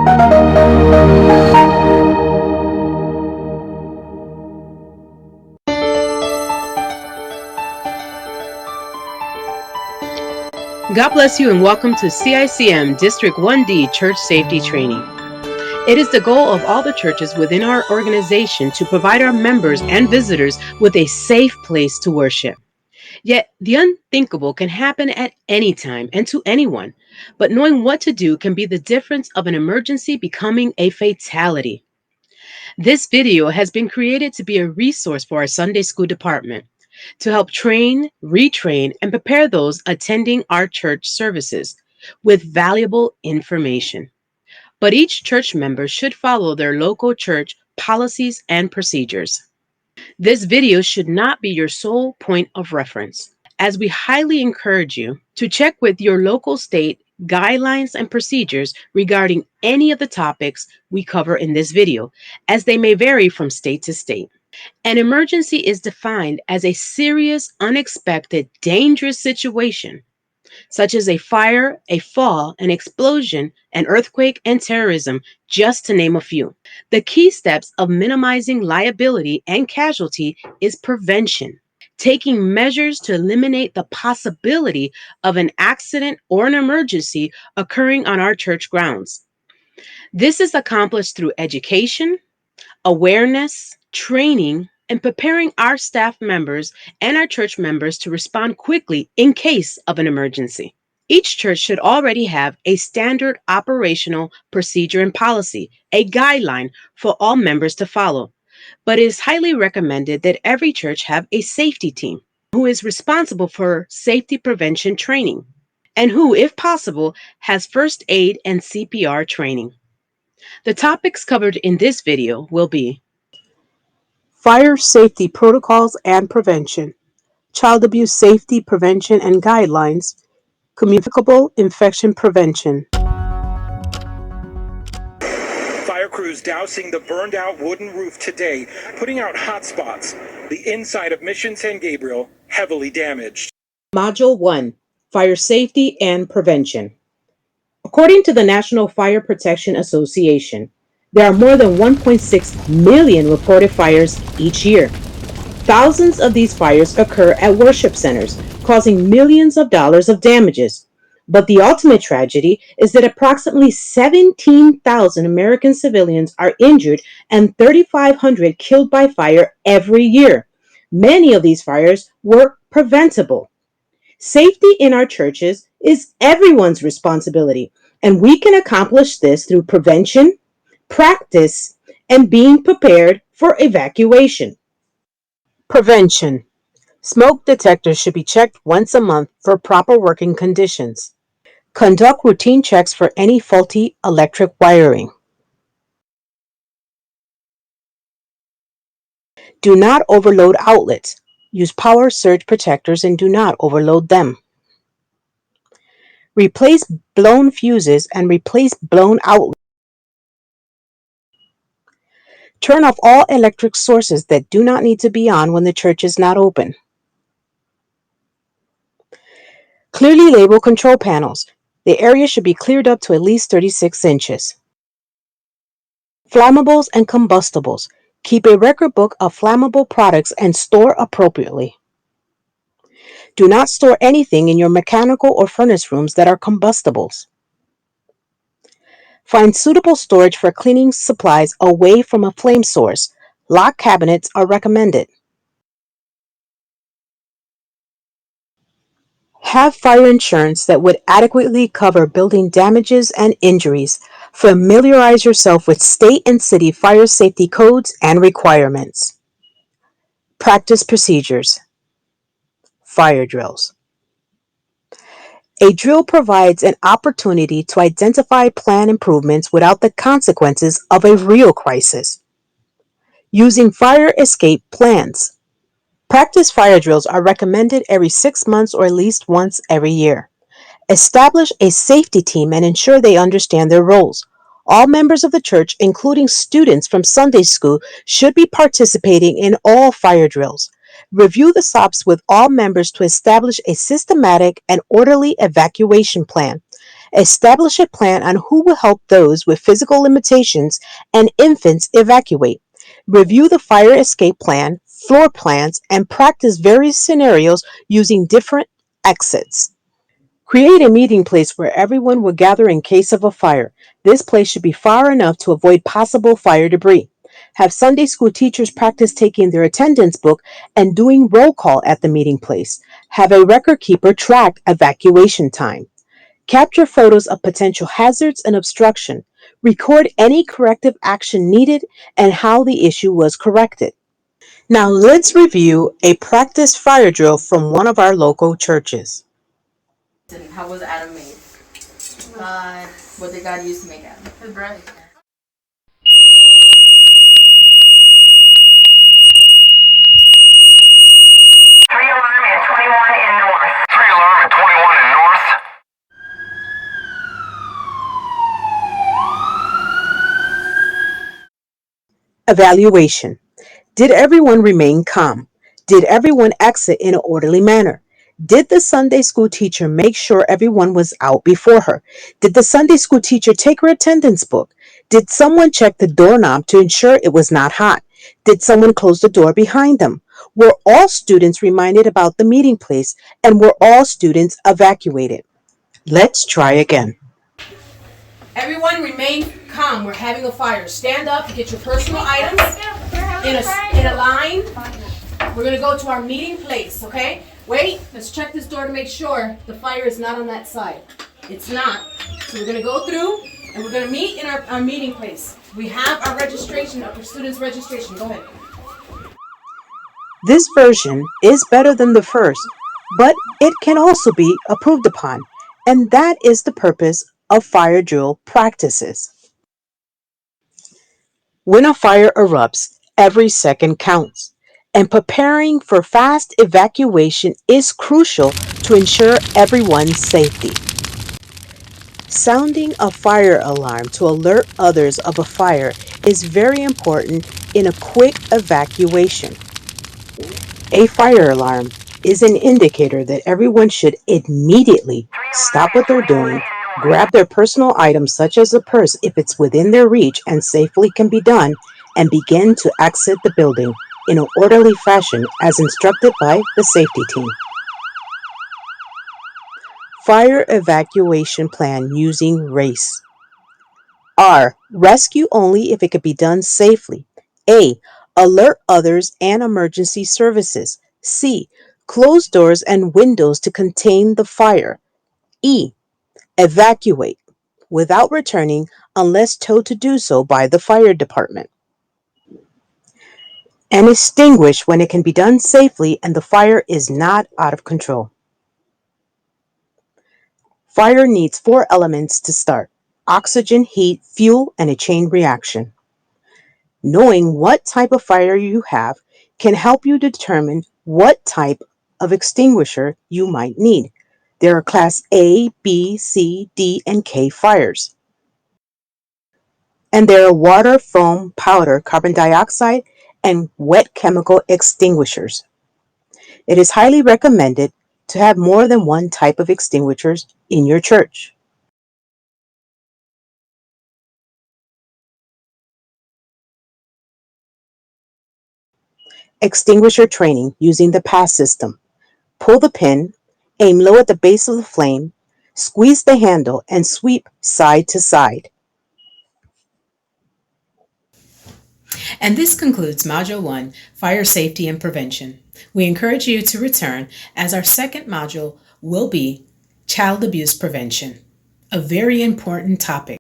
God bless you and welcome to CICM District 1D Church Safety Training. It is the goal of all the churches within our organization to provide our members and visitors with a safe place to worship. Yet the unthinkable can happen at any time and to anyone, but knowing what to do can be the difference of an emergency becoming a fatality. This video has been created to be a resource for our Sunday school department to help train, retrain, and prepare those attending our church services with valuable information. But each church member should follow their local church policies and procedures. This video should not be your sole point of reference, as we highly encourage you to check with your local state guidelines and procedures regarding any of the topics we cover in this video, as they may vary from state to state. An emergency is defined as a serious, unexpected, dangerous situation, such as a fire, a fall, an explosion, an earthquake, and terrorism, just to name a few. The key steps of minimizing liability and casualty is prevention, taking measures to eliminate the possibility of an accident or an emergency occurring on our church grounds. This is accomplished through education, awareness, training, and preparing our staff members and our church members to respond quickly in case of an emergency. Each church should already have a standard operational procedure and policy, a guideline for all members to follow. But it is highly recommended that every church have a safety team who is responsible for safety prevention training and who, if possible, has first aid and CPR training. The topics covered in this video will be fire safety protocols and prevention, child abuse safety prevention and guidelines, communicable infection prevention. Fire crews dousing the burned out wooden roof today, putting out hot spots. The inside of Mission San Gabriel heavily damaged. Module 1, Fire Safety and Prevention. According to the National Fire Protection Association, there are more than 1.6 million reported fires each year. Thousands of these fires occur at worship centers, causing millions of dollars of damages. But the ultimate tragedy is that approximately 17,000 American civilians are injured and 3,500 killed by fire every year. Many of these fires were preventable. Safety in our churches is everyone's responsibility, and we can accomplish this through prevention, practice, and being prepared for evacuation. Prevention. Smoke detectors should be checked once a month for proper working conditions. Conduct routine checks for any faulty electric wiring. Do not overload outlets. Use power surge protectors and do not overload them. Replace blown fuses and replace blown outlets. Turn off all electric sources that do not need to be on when the church is not open. Clearly label control panels. The area should be cleared up to at least 36 inches. Flammables and combustibles. Keep a record book of flammable products and store appropriately. Do not store anything in your mechanical or furnace rooms that are combustibles. Find suitable storage for cleaning supplies away from a flame source. Lock cabinets are recommended. Have fire insurance that would adequately cover building damages and injuries. Familiarize yourself with state and city fire safety codes and requirements. Practice procedures. Fire drills. A drill provides an opportunity to identify plan improvements without the consequences of a real crisis. Using fire escape plans. Practice fire drills are recommended every 6 months or at least once every year. Establish a safety team and ensure they understand their roles. All members of the church, including students from Sunday school, should be participating in all fire drills. Review the SOPs with all members to establish a systematic and orderly evacuation plan. Establish a plan on who will help those with physical limitations and infants evacuate. Review the fire escape plan, floor plans, and practice various scenarios using different exits. Create a meeting place where everyone will gather in case of a fire. This place should be far enough to avoid possible fire debris. Have Sunday school teachers practice taking their attendance book and doing roll call at the meeting place. Have a record keeper track evacuation time. Capture photos of potential hazards and obstruction. Record any corrective action needed and how the issue was corrected. Now let's review a practice fire drill from one of our local churches. How was Adam made? God. What did God use to make Adam? His breath. Three alarm at 21 in north. 3 alarm at 21 in north. Evaluation. Did everyone remain calm? Did everyone exit in an orderly manner? Did the Sunday school teacher make sure everyone was out before her? Did the Sunday school teacher take her attendance book? Did someone check the doorknob to ensure it was not hot? Did someone close the door behind them? Were all students reminded about the meeting place, and were all students evacuated? Let's try again. Everyone remain calm. We're having a fire. Stand up, get your personal items in a line. We're going to go to our meeting place, okay? Wait, let's check this door to make sure the fire is not on that side. It's not. So we're going to go through and we're going to meet in our meeting place. We have our registration, our students' registration. Go ahead. This version is better than the first, but it can also be improved upon, and that is the purpose of fire drill practices. When a fire erupts, every second counts, and preparing for fast evacuation is crucial to ensure everyone's safety. Sounding a fire alarm to alert others of a fire is very important in a quick evacuation. A fire alarm is an indicator that everyone should immediately stop what they're doing, grab their personal items such as a purse if it's within their reach and safely can be done, and begin to exit the building in an orderly fashion as instructed by the safety team. Fire evacuation plan using RACE. R. Rescue only if it could be done safely. A. Alert others and emergency services. C. Close doors and windows to contain the fire. E. Evacuate without returning unless told to do so by the fire department. And extinguish when it can be done safely and the fire is not out of control. Fire needs 4 elements to start: oxygen, heat, fuel, and a chain reaction. Knowing what type of fire you have can help you determine what type of extinguisher you might need. There are class A, B, C, D, and K fires. And there are water, foam, powder, carbon dioxide, and wet chemical extinguishers. It is highly recommended to have more than one type of extinguishers in your church. Extinguisher training using the PASS system. Pull the pin, aim low at the base of the flame, squeeze the handle, and sweep side to side. And this concludes Module 1, Fire Safety and Prevention. We encourage you to return as our second module will be Child Abuse Prevention, a very important topic.